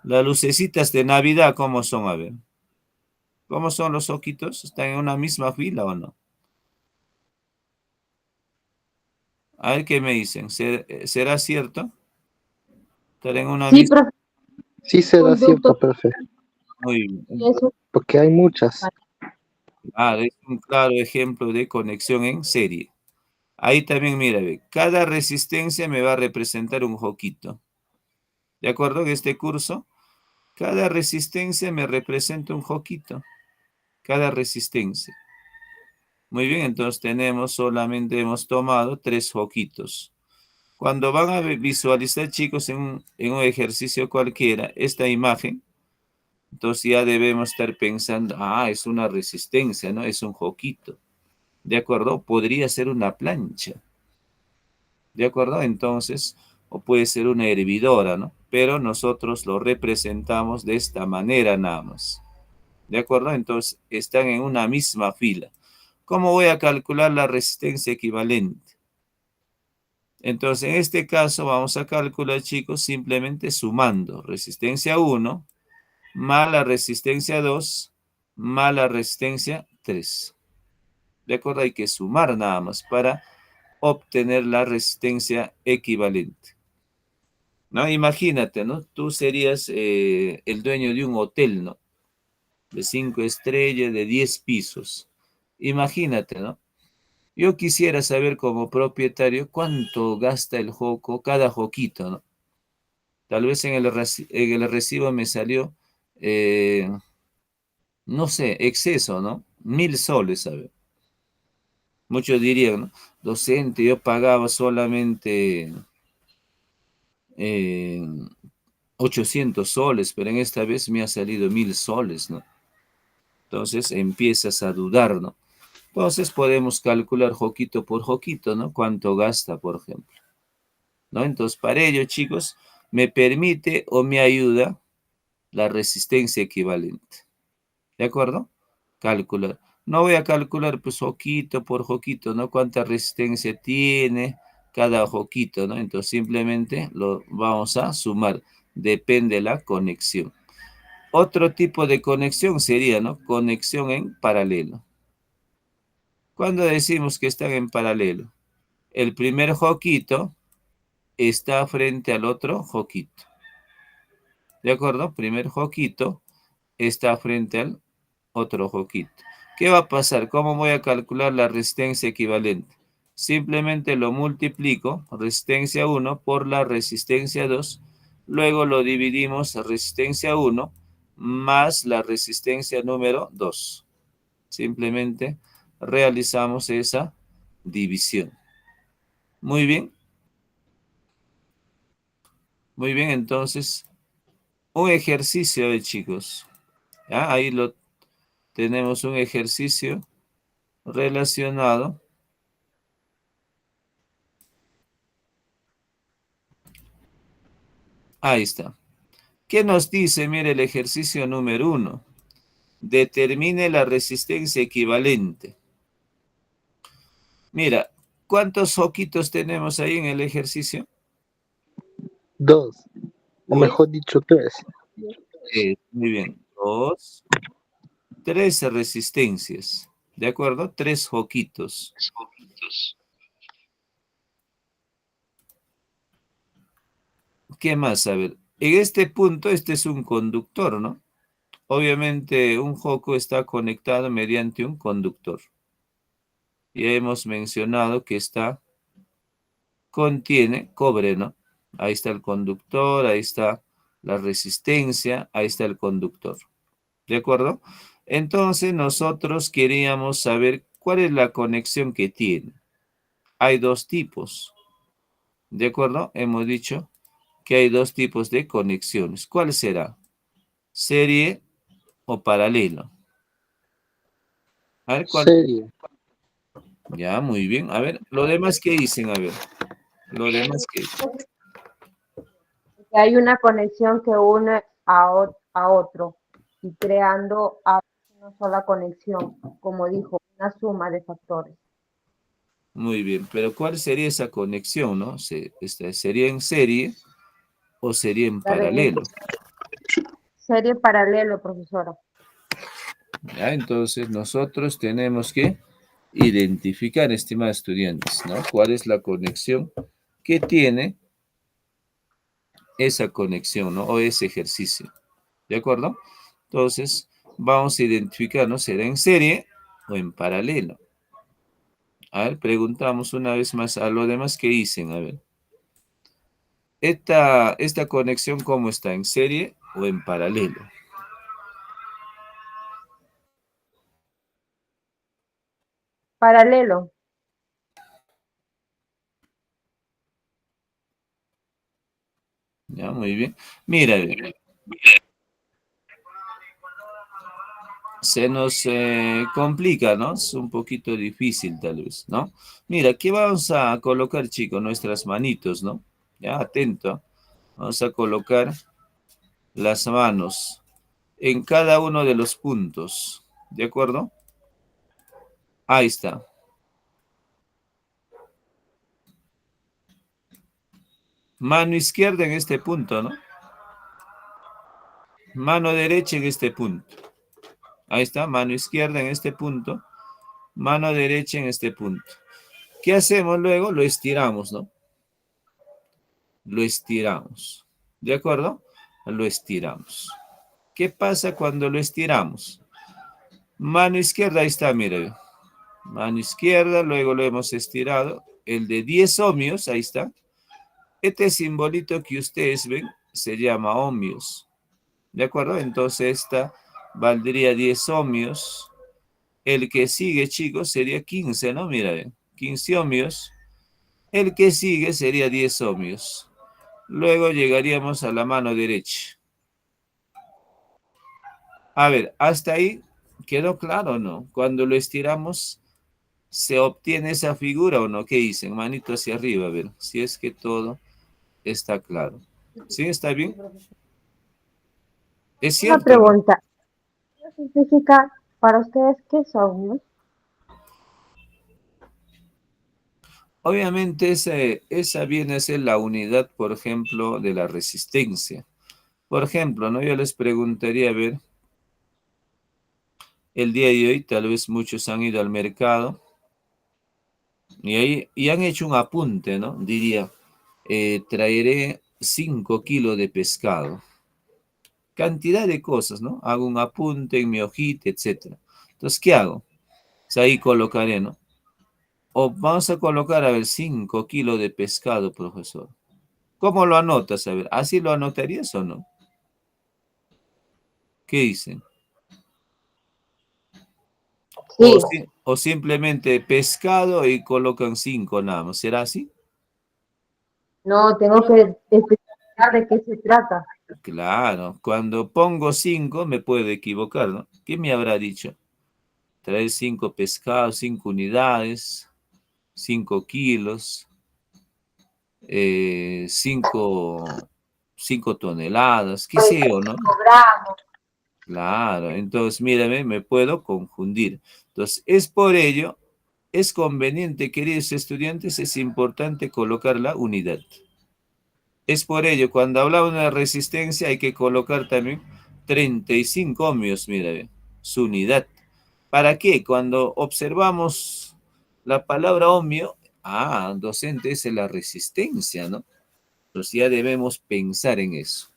Las lucecitas de Navidad, ¿cómo son? A ver. ¿Cómo son los joquitos? ¿Están en una misma fila o no? A ver qué me dicen. ¿Será cierto? ¿Estar en una Sí, misma? profesor, Sí será conducto, cierto, profe, Muy y bien. eso. porque hay muchas. Ah, es un claro ejemplo de conexión en serie. Ahí también, mira, ve, cada resistencia me va a representar un joquito. ¿De acuerdo? En este curso, cada resistencia me representa un joquito. Cada resistencia. Muy bien, entonces solamente hemos tomado 3 joquitos. Cuando van a visualizar, chicos, en un ejercicio cualquiera, esta imagen, entonces ya debemos estar pensando, es una resistencia, ¿no? Es un joquito. ¿De acuerdo? Podría ser una plancha. ¿De acuerdo? Entonces, o puede ser una hervidora, ¿no? Pero nosotros lo representamos de esta manera nada más. ¿De acuerdo? Entonces, están en una misma fila. ¿Cómo voy a calcular la resistencia equivalente? Entonces, en este caso, vamos a calcular, chicos, simplemente sumando resistencia 1 más la resistencia 2 más la resistencia 3. ¿De acuerdo? Hay que sumar nada más para obtener la resistencia equivalente. ¿No? Imagínate, ¿no? Tú serías el dueño de un hotel, ¿no? De 5 estrellas, de 10 pisos. Imagínate, ¿no? Yo quisiera saber como propietario cuánto gasta el joco, cada joquito, ¿no? Tal vez en el recibo me salió, no sé, exceso, ¿no? 1.000 soles, a ver. Muchos dirían, ¿no? Docente, yo pagaba solamente eh, 800 soles, pero en esta vez me ha salido 1.000 soles, ¿no? Entonces empiezas a dudar, ¿no? Entonces podemos calcular joquito por joquito, ¿no? Cuánto gasta, por ejemplo, ¿no? Entonces, para ello, chicos, me permite o me ayuda la resistencia equivalente. ¿De acuerdo? Calcular. No voy a calcular, pues, joquito por joquito, ¿no? Cuánta resistencia tiene cada joquito, ¿no? Entonces, simplemente lo vamos a sumar. Depende de la conexión. Otro tipo de conexión sería, ¿no? Conexión en paralelo. Cuando decimos que están en paralelo, el primer joquito está frente al otro joquito. ¿De acuerdo? Primer joquito está frente al otro joquito. ¿Qué va a pasar? ¿Cómo voy a calcular la resistencia equivalente? Simplemente lo multiplico, resistencia 1 por la resistencia 2. Luego lo dividimos, resistencia 1 más la resistencia número 2. Simplemente realizamos esa división. Muy bien. Muy bien, entonces, un ejercicio de chicos. ¿Ya? Ahí lo tenemos, un ejercicio relacionado. Ahí está. ¿Qué nos dice? Mire el ejercicio número 1. Determine la resistencia equivalente. Mira, ¿cuántos foquitos tenemos ahí en el ejercicio? 2, o Uno. mejor dicho 3. Muy bien. 2, 3 resistencias. ¿De acuerdo? 3 foquitos. ¿Qué más? A ver, en este punto, este es un conductor, ¿no? Obviamente, un joco está conectado mediante un conductor. Ya hemos mencionado que contiene cobre, ¿no? Ahí está el conductor, ahí está la resistencia, ahí está el conductor. ¿De acuerdo? Entonces, nosotros queríamos saber cuál es la conexión que tiene. Hay dos tipos. ¿De acuerdo? Hemos dicho que hay dos tipos de conexiones. ¿Cuál será? ¿Serie o paralelo? A ver, ¿cuál? Serie. Ya, muy bien. A ver, lo demás que dicen, a ver. Lo demás que Que hay una conexión que une a otro y creando a una sola conexión, como dijo, una suma de factores. Muy bien, pero ¿cuál sería esa conexión, no? ¿Sería en serie o sería en paralelo? Serie paralelo, profesora. ¿Ya? Entonces nosotros tenemos que identificar, estimados estudiantes, ¿no? ¿Cuál es la conexión que tiene esa conexión, ¿no? O ese ejercicio. ¿De acuerdo? Entonces, vamos a identificar, ¿no? ¿Será en serie o en paralelo? A ver, preguntamos una vez más a los demás que dicen, a ver. ¿Esta conexión cómo está? ¿En serie o en paralelo? Paralelo. Ya, muy bien. Mira, se nos complica, ¿no? Es un poquito difícil tal vez, ¿no? Mira, aquí vamos a colocar, chicos, nuestras manitos, ¿no? Ya, atento. Vamos a colocar las manos en cada uno de los puntos, ¿de acuerdo? Ahí está. Mano izquierda en este punto, ¿no? Mano derecha en este punto. Ahí está, mano izquierda en este punto. Mano derecha en este punto. ¿Qué hacemos luego? Lo estiramos, ¿no? Lo estiramos. ¿De acuerdo? Lo estiramos. ¿Qué pasa cuando lo estiramos? Mano izquierda, ahí está, mire. Mano izquierda, luego lo hemos estirado. El de 10 ohmios, ahí está. Este simbolito que ustedes ven se llama ohmios. ¿De acuerdo? Entonces esta valdría 10 ohmios. El que sigue, chicos, sería 15, ¿no? Mira, ven, 15 ohmios. El que sigue sería 10 ohmios. Luego llegaríamos a la mano derecha. A ver, hasta ahí quedó claro, ¿no? Cuando lo estiramos, ¿se obtiene esa figura o no? ¿Qué dicen? Manito hacia arriba, a ver, si es que todo está claro. ¿Sí? ¿Está bien? Es Una cierto, ¿no? pregunta. ¿Qué significa para ustedes qué son, no? Obviamente esa viene a ser la unidad, por ejemplo, de la resistencia. Por ejemplo, ¿no? Yo les preguntaría, a ver, el día de hoy tal vez muchos han ido al mercado y han hecho un apunte, ¿no? Diría, traeré 5 kilos de pescado. Cantidad de cosas, ¿no? Hago un apunte en mi hojita, etcétera. Entonces, ¿qué hago? Pues ahí colocaré, ¿no? O vamos a colocar, a ver, 5 kilos de pescado, profesor. ¿Cómo lo anotas? A ver, ¿así lo anotarías o no? ¿Qué dicen? O, Sí, o simplemente pescado y colocan 5 nada más. ¿Será así? no, tengo que explicar de qué se trata. Claro, cuando pongo 5 me puedo equivocar, ¿no? ¿Qué me habrá dicho? Traer 5 pescados, 5 unidades, 5 kilos, 5 toneladas, qué sé yo, ¿no? Cobramos. Claro, entonces mírame, me puedo confundir. Entonces, es por ello, es conveniente, queridos estudiantes, es importante colocar la unidad. Es por ello, cuando hablamos de la resistencia hay que colocar también 35 ohmios, mira, su unidad. ¿Para qué? Cuando observamos la palabra ohmio, docente, esa es la resistencia, ¿no? Entonces ya debemos pensar en eso.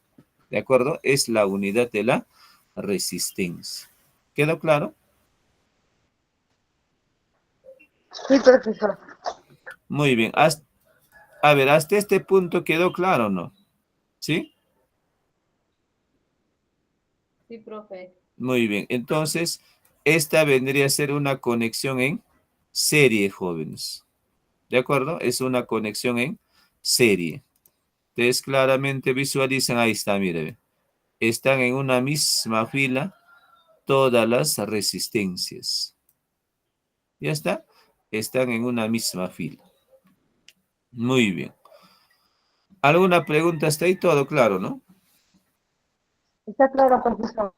¿De acuerdo? Es la unidad de la resistencia. ¿Quedó claro? Sí, profesor. Muy bien. A ver, hasta este punto quedó claro, ¿no? ¿Sí? Sí, profe. Muy bien. Entonces, esta vendría a ser una conexión en serie, jóvenes. ¿De acuerdo? Es una conexión en serie. Ustedes claramente visualizan, ahí está, mire. Están en una misma fila todas las resistencias. ¿Ya está? Están en una misma fila. Muy bien. ¿Alguna pregunta hasta ahí? Todo claro, ¿no? Está claro, profesor.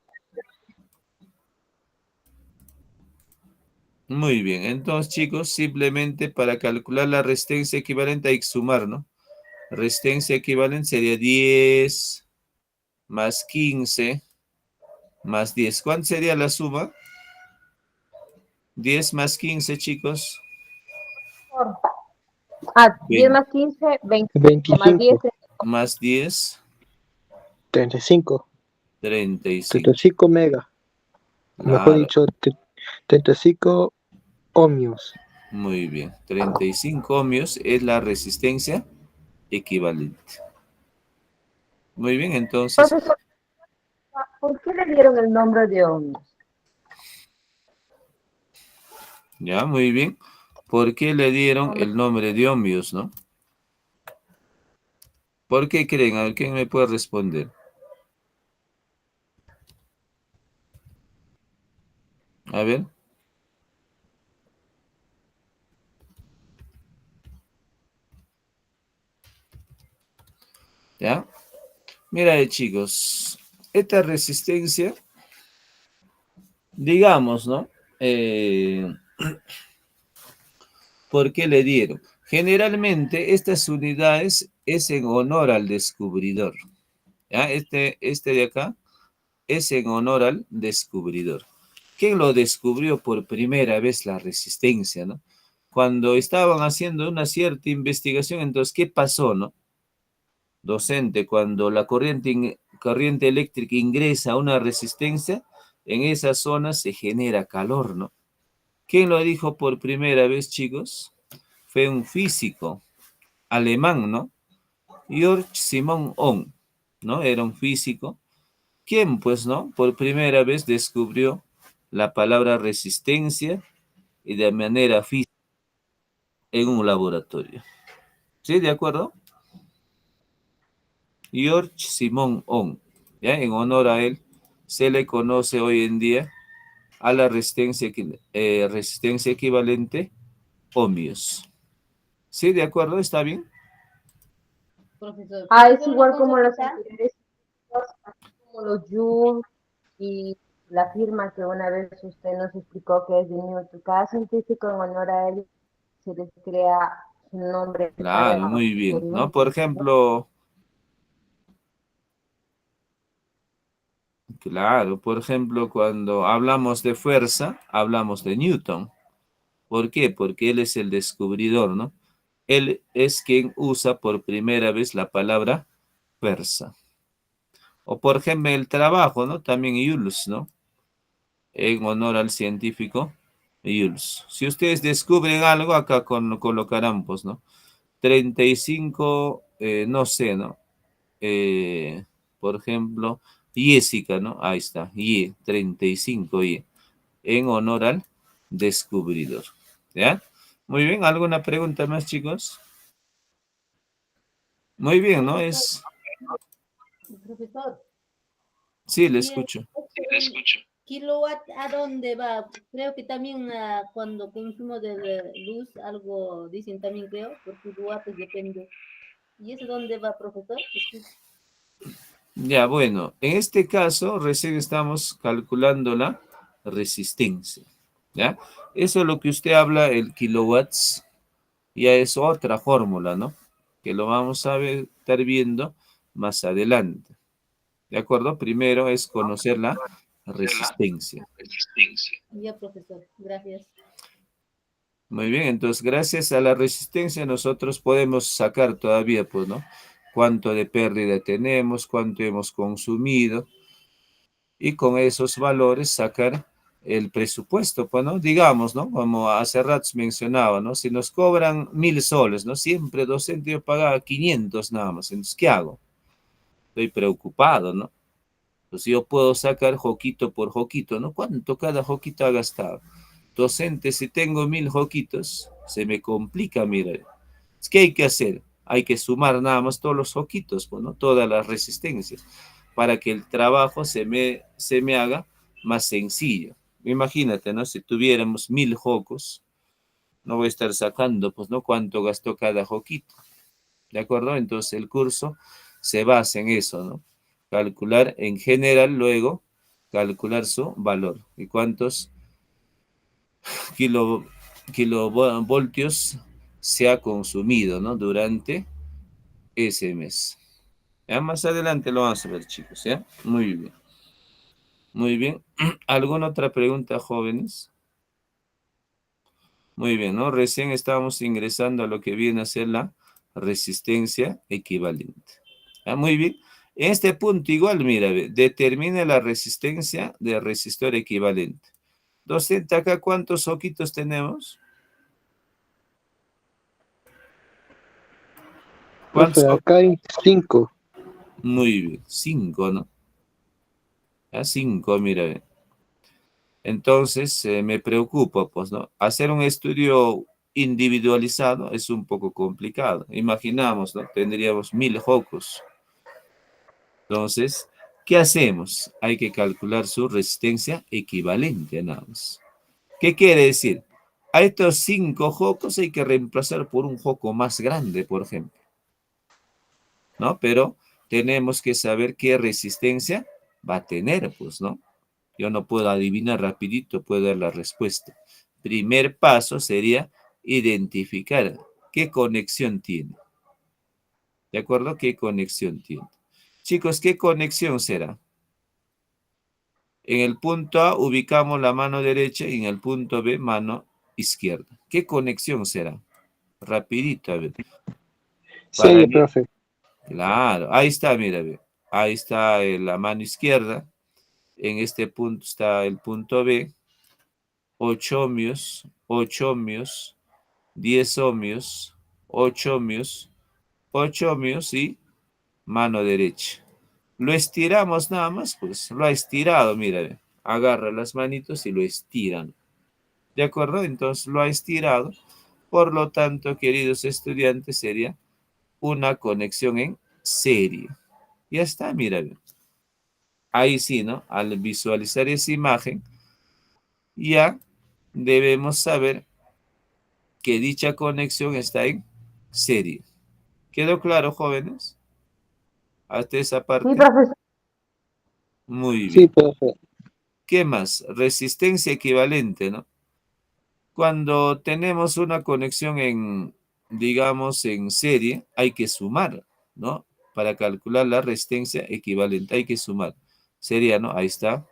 Muy bien. Entonces, chicos, simplemente para calcular la resistencia equivalente hay que sumar, ¿no? Resistencia equivalente sería 10 más 15 más 10. ¿Cuánto sería la suma? 10 más 15, chicos. 10 20 más 15, 25 más 10, 25, más 10, 35, 35. 35 mega, mejor Claro, dicho, 35 ohmios. muy bien. 35 ohmios es la resistencia equivalente. Muy bien, entonces, Profesor, ¿por qué le dieron el nombre de ohmios? ya, muy bien. ¿Por qué le dieron el nombre de ohmios, no? ¿Por qué creen? A ver, ¿quién me puede responder? A ver. ¿Ya? Mira, chicos, esta resistencia, digamos, ¿no? ¿Por qué le dieron? Generalmente estas unidades es en honor al descubridor. ¿Ya? Este de acá es en honor al descubridor. ¿Quién lo descubrió por primera vez la resistencia, no? Cuando estaban haciendo una cierta investigación, entonces, ¿qué pasó, no? Docente, cuando la corriente eléctrica ingresa a una resistencia, en esa zona se genera calor, ¿no? ¿Quién lo dijo por primera vez, chicos? Fue un físico alemán, ¿no? Georg Simon Ohm, ¿no? Era un físico. ¿Quién, pues, no? Por primera vez descubrió la palabra resistencia y de manera física en un laboratorio. ¿Sí? ¿De acuerdo? Georg Simon Ohm, ¿ya? En honor a él se le conoce hoy en día a la resistencia equivalente ohmios. ¿Sí? ¿De acuerdo? ¿Está bien? Profesor, Ah, ¿puedo es hacer una igual como los consulta? anteriores, así como los Joule y la firma que una vez usted nos explicó que es de Newton. Cada científico en honor a él se les crea su nombre Claro, para muy bien, ¿no? Por experimentos. ejemplo, claro, por ejemplo, cuando hablamos de fuerza, hablamos de Newton. ¿Por qué? Porque él es el descubridor, ¿no? Él es quien usa por primera vez la palabra fuerza. O por ejemplo, el trabajo, ¿no? También Jules, ¿no? En honor al científico Jules. Si ustedes descubren algo, acá colocarán, pues, ¿no? 35, no sé, ¿no? Eh, por ejemplo, Jessica, ¿no? Ahí está, 35, en honor al descubridor. ¿Ya? Muy bien, ¿alguna pregunta más, chicos? Muy bien, ¿no? Profesor, profesor, Sí, le y escucho. el kilowatt, ¿a dónde va? Creo que también cuando consumo de luz, algo dicen también, creo, porque watts depende. ¿Y eso dónde va, profesor? Disculpe. Ya, bueno, en este caso recién estamos calculando la resistencia. ¿Ya? Eso es lo que usted habla, el kilowatts, ya es otra fórmula, ¿no? Que lo vamos a estar viendo más adelante. ¿De acuerdo? Primero es conocer la resistencia. Ya, profesor, gracias. Muy bien, entonces gracias a la resistencia nosotros podemos sacar todavía, pues, ¿no? Cuánto de pérdida tenemos, cuánto hemos consumido y con esos valores sacar el presupuesto, pues, ¿no? Digamos, ¿no? Como hace rato mencionaba, ¿no? Si nos cobran 1.000 soles, ¿no? Siempre docente yo pagaba 500 nada más, entonces, ¿qué hago? Estoy preocupado, ¿no? Pues yo puedo sacar joquito por joquito, ¿no? ¿Cuánto cada joquito ha gastado? Docente, si tengo 1.000 joquitos, se me complica, mira. Es que hay que hacer, hay que sumar nada más todos los joquitos, pues, ¿no? Todas las resistencias, para que el trabajo se me haga más sencillo. Imagínate, ¿no? Si tuviéramos 1.000 jocos, no voy a estar sacando, pues, ¿no? Cuánto gastó cada joquito. ¿De acuerdo? Entonces el curso se basa en eso, ¿no? Calcular en general, luego calcular su valor y cuántos kilo, kilovoltios se ha consumido, ¿no? Durante ese mes. Ya más adelante lo vamos a ver, chicos, ¿ya? Muy bien. Muy bien. ¿Alguna otra pregunta, jóvenes? Muy bien, ¿no? Recién estábamos ingresando a lo que viene a ser la resistencia equivalente. Ah, muy bien. En este punto igual, mira, ve, determina la resistencia del resistor equivalente. Docente, acá, ¿cuántos oquitos tenemos? Profe, ¿Cuántos acá hay 5. Muy bien, 5, ¿no? A 5, mira, ve. Entonces, me preocupa, pues, ¿no? Hacer un estudio individualizado es un poco complicado. Imaginamos, ¿no? Tendríamos 1.000 focos. Entonces, ¿qué hacemos? Hay que calcular su resistencia equivalente nada más. ¿Qué quiere decir? A estos 5 focos hay que reemplazar por un foco más grande, por ejemplo, ¿no? Pero tenemos que saber qué resistencia va a tener, pues, ¿no? Yo no puedo adivinar rapidito, puedo dar la respuesta. Primer paso sería identificar qué conexión tiene. ¿De acuerdo? ¿Qué conexión tiene? Chicos, ¿qué conexión será? En el punto A ubicamos la mano derecha y en el punto B mano izquierda. ¿Qué conexión será? Rapidito, a ver. Para Serie, mí, profe. claro, ahí está, mira, ve. Ahí está la mano izquierda. En este punto está el punto B. 8 ohmios, 8 ohmios, 10 ohmios, 8 ohmios, 8 ohmios y mano derecha. Lo estiramos nada más, pues lo ha estirado, mira, ve. Agarra las manitos y lo estiran. ¿De acuerdo? Entonces lo ha estirado. Por lo tanto, queridos estudiantes, sería una conexión en serie. Ya está, mira, ve. Ahí sí, ¿no? Al visualizar esa imagen, ya debemos saber que dicha conexión está en serie. ¿Quedó claro, jóvenes? Hasta esa Sí, parte. profesor. Muy Sí, bien. profe. ¿Qué más? Resistencia equivalente, ¿no? Cuando tenemos una conexión en, digamos, en serie, hay que sumar, ¿no? Para calcular la resistencia equivalente, hay que sumar. Sería, ¿no? Ahí está.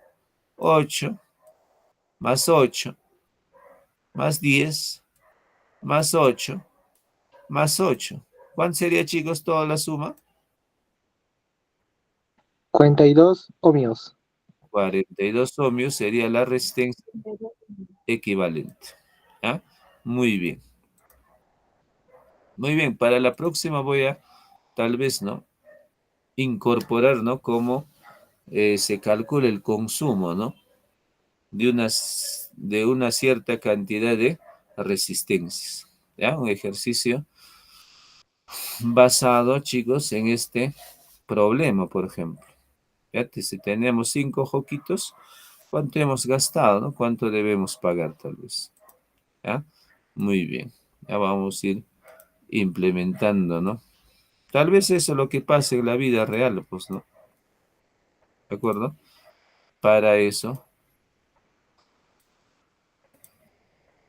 8 más 8 más 10 más 8 más 8. ¿Cuánto sería, chicos, toda la suma? 42 ohmios. 42 ohmios sería la resistencia equivalente. ¿Ya? Muy bien. Muy bien, para la próxima voy a, tal vez, ¿no? Incorporar, ¿no? Cómo se calcula el consumo, ¿no? De una cierta cantidad de resistencias. ¿Ya? Un ejercicio basado, chicos, en este problema, por ejemplo. Fíjate, si tenemos 5 joquitos, ¿cuánto hemos gastado, no? ¿Cuánto debemos pagar, tal vez? ¿Ya? Muy bien. Ya vamos a ir implementando, ¿no? Tal vez eso es lo que pase en la vida real, pues, ¿no? ¿De acuerdo? Para eso.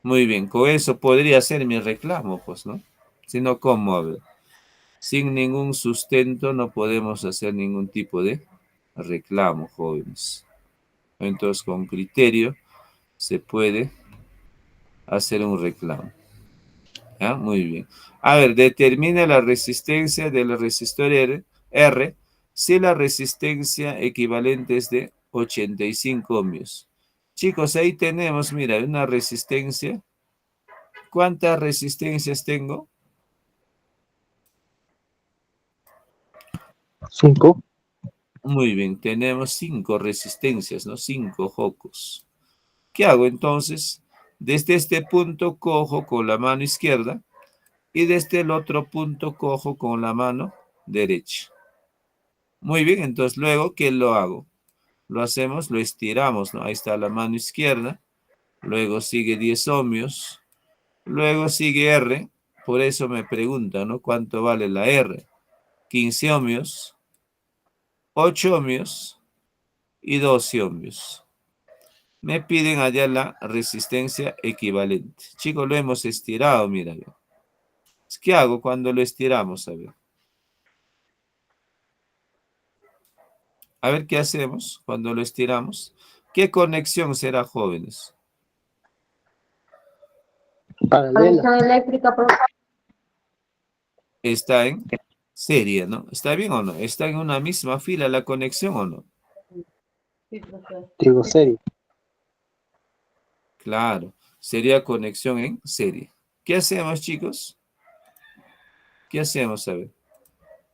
Muy bien, con eso podría ser mi reclamo, pues, ¿no? Si no, ¿cómo? A ver, sin ningún sustento no podemos hacer ningún tipo de reclamo, jóvenes. Entonces, con criterio se puede hacer un reclamo. ¿Ya? Muy bien. A ver, determina la resistencia del resistor R si la resistencia equivalente es de 85 ohmios. Chicos, ahí tenemos, mira, una resistencia. ¿Cuántas resistencias tengo? 5. Muy bien, tenemos 5 resistencias, ¿no? 5 focos. ¿Qué hago entonces? Desde este punto cojo con la mano izquierda y desde el otro punto cojo con la mano derecha. Muy bien, entonces luego, ¿qué lo hago? Lo hacemos, lo estiramos, ¿no? Ahí está la mano izquierda. Luego sigue 10 ohmios. Luego sigue R. Por eso me preguntan, ¿no? ¿Cuánto vale la R? 15 ohmios, 8 ohmios y 12 ohmios. Me piden allá la resistencia equivalente. Chicos, lo hemos estirado, mira. ¿Qué hago cuando lo estiramos? A ver qué hacemos cuando lo estiramos. ¿Qué conexión será, jóvenes? Paralela. Conexión eléctrica, profesor. Está en serie, ¿no? ¿Está bien o no? ¿Está en una misma fila la conexión o no? Sí, profesor. Digo serie. Claro, sería conexión en serie. ¿Qué hacemos, chicos? ¿Qué hacemos? A ver.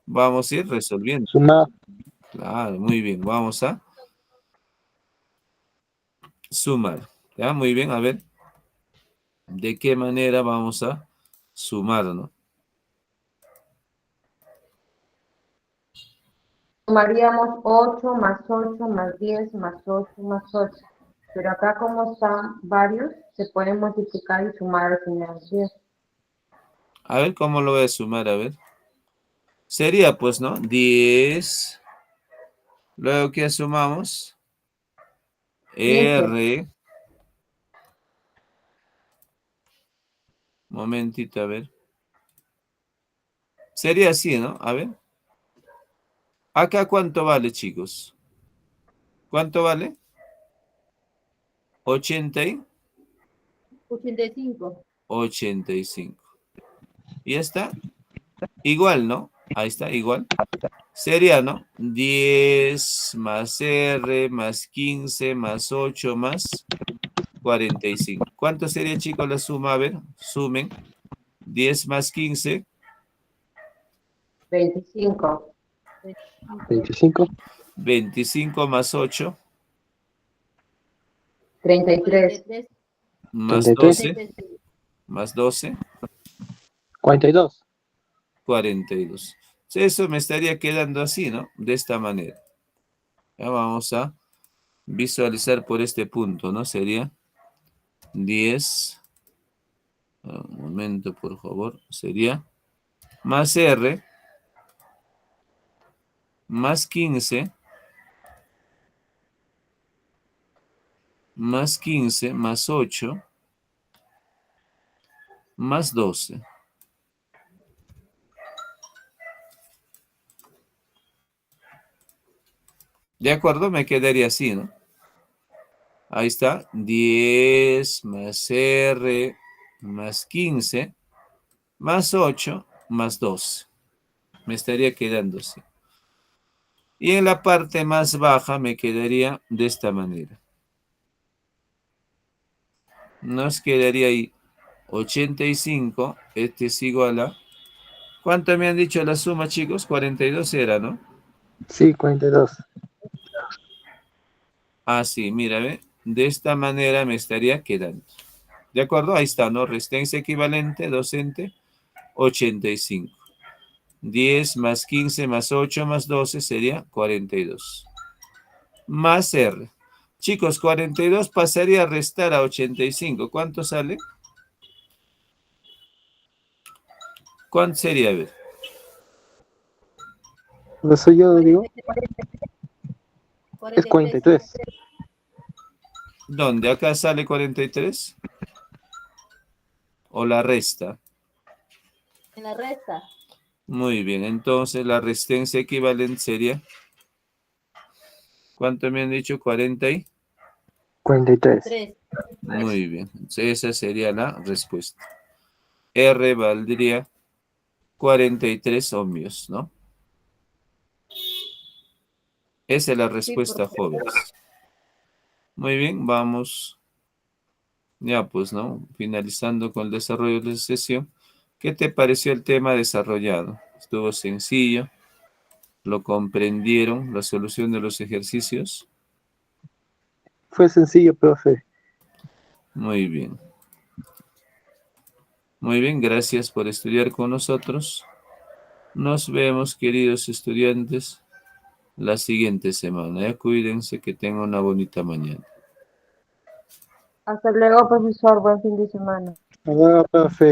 Vamos a ir resolviendo. Sumar. Claro, muy bien. Vamos a sumar. ¿Ya? Muy bien. A ver. ¿De qué manera vamos a sumar, no? Sumaríamos 8 más 8 más 10 más 8 más 8. Pero acá como están varios, se pueden multiplicar y sumar al final 10. A ver cómo lo voy a sumar, a ver. Sería, pues, ¿no? 10. Luego, ¿qué sumamos? 15. R. Momentito, a ver. Sería así, ¿no? A ver. Acá, ¿cuánto vale, chicos? ¿Cuánto vale? 80 y 85. 85. Y está igual, ¿no? Ahí está, igual. Sería, ¿no? 10 más R más 15 más 8 más 45. ¿Cuánto sería, chicos, la suma? A ver, sumen. 10 más 15. 25. 25, 25 más 8. 33. 43. Más 33. 12. Más 12. 42. 42. Eso me estaría quedando así, ¿no? De esta manera. Ya vamos a visualizar por este punto, ¿no? Sería 10. Un momento, por favor. Sería más R más 15 más 15 más 8 más 12. De acuerdo, me quedaría así, ¿no? Ahí está, 10 más R más 15 más 8 más 12. Me estaría quedando así. Y en la parte más baja me quedaría de esta manera. Nos quedaría ahí 85, este es igual a... ¿Cuánto me han dicho la suma, chicos? 42 era, ¿no? Sí, 42. Ah, sí, mírame. De esta manera me estaría quedando. ¿De acuerdo? Ahí está, ¿no? Resistencia equivalente, docente, 85. 10 más 15 más 8 más 12 sería 42. Más R. Chicos, 42 pasaría a restar a 85. ¿Cuánto sale? ¿Cuánto sería? A ver. Por eso yo digo, es 43. 43. ¿Dónde? ¿Acá sale 43? ¿O la resta? En la resta. Muy bien, entonces la resistencia equivalente sería... ¿Cuánto me han dicho? 40 y... 43. 3. Muy bien, entonces esa sería la respuesta. R valdría 43 ohmios, ¿no? Esa es la Sí, respuesta, jóvenes. Muy bien, vamos ya pues, ¿no? Finalizando con el desarrollo de la sesión. ¿Qué te pareció el tema desarrollado? ¿Estuvo sencillo? ¿Lo comprendieron? ¿La solución de los ejercicios? Fue sencillo, profe. Muy bien. Muy bien, gracias por estudiar con nosotros. Nos vemos, queridos estudiantes, la siguiente semana. Ya cuídense, que tengan una bonita mañana. Hasta luego, profesor. Buen fin de semana. Ahora, profe.